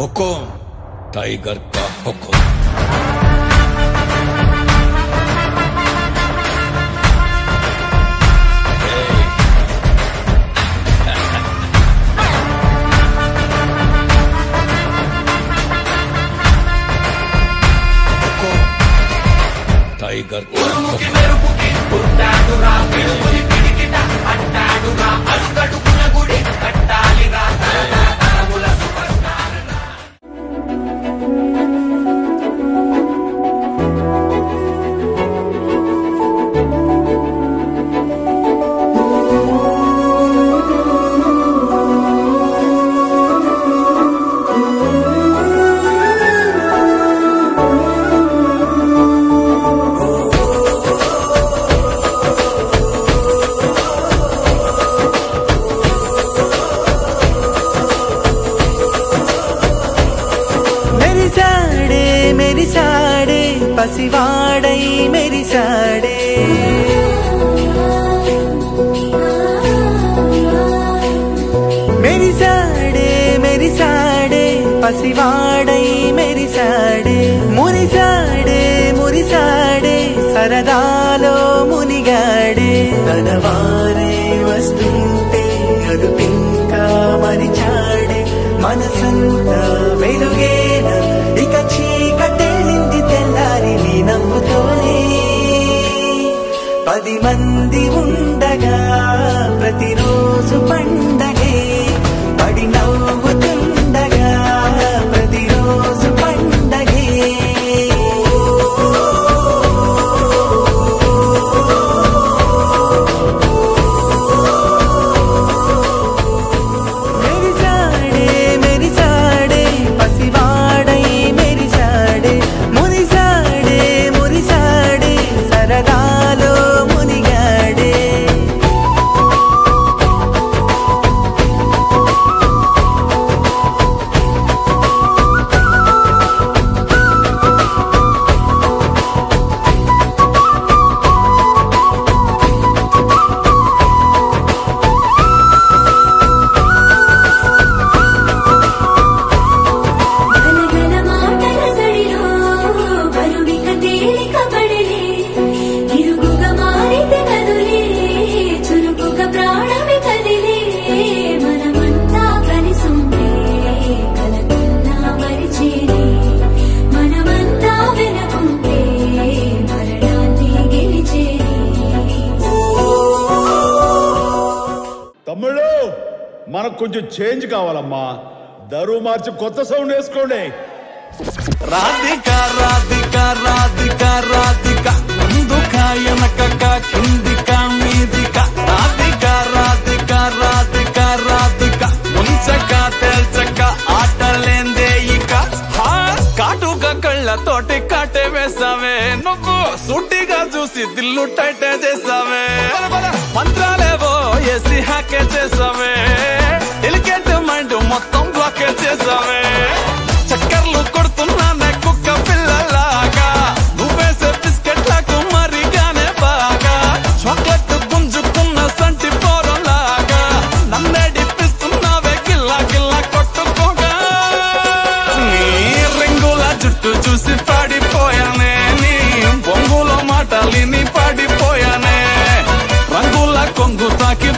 हुकुम tiger का हुकुम। Tiger का పసివాడై మెరిసాడే మెరిసాడే మెరిసాడే పసివాడై మెరిసాడే మురిసాడే మురిసాడే సరదాలో మునిగాడే తనవారే వస్తుంటే అదుపింకా మరిచాడే మనసంతా వెలుగేన ఇక చీకటెళ్ళింది తెల్లారి నీ నవ్వుతోనే 10 మంది ఉండగా ప్రతిరోజు పండగే పడి నవ్వుతుండగా ప్రతిరోజు పండగే మెరిసాడే మెరిసాడే పసివాడై మెరిసాడే మురిసాడే మురిసాడే సరదాలో మునిగాడే తమ్ముళ్ళు మనకు కొంచెం చేంజ్ కావాలమ్మా దరువు మార్చి కొత్త సౌండ్ వేసుకోండి రాధికా రాధికా రాధికా రాధికా ముందుకా వెనకకా కిందికా మీదికా రాధికా రాధికా రాధికా రాధికా ముంచక తేల్చక ఆటలేందే ఇక కాటుగా కళ్ళతోటి కాటే వేసావే నువ్వు సూటిగా చూసి దిల్లు టైటే చేసావే మంత్రాలేవో ఏసి హ్యాకే చేసావే డెలికేట్ మైండ్ మొత్తం బ్లాకే చేసావే చక్కర్లు కొడుతున్నానే కుక్క పిల్లలాగా నువ్వేసే బిస్కెట్లకు మరిగానే బాగా చాక్లెట్ గుంజుకున్న సంటి పోరలాగా నన్నే డిప్పిస్తున్నావే గిల్లా గిల్లా కొట్టుకోగా నీ రింగుల జుట్టు చూసి పాడిపోయానే నీ బొంగులో మాటలిని పాడిపోయానే రంగుల కొంగు తాకి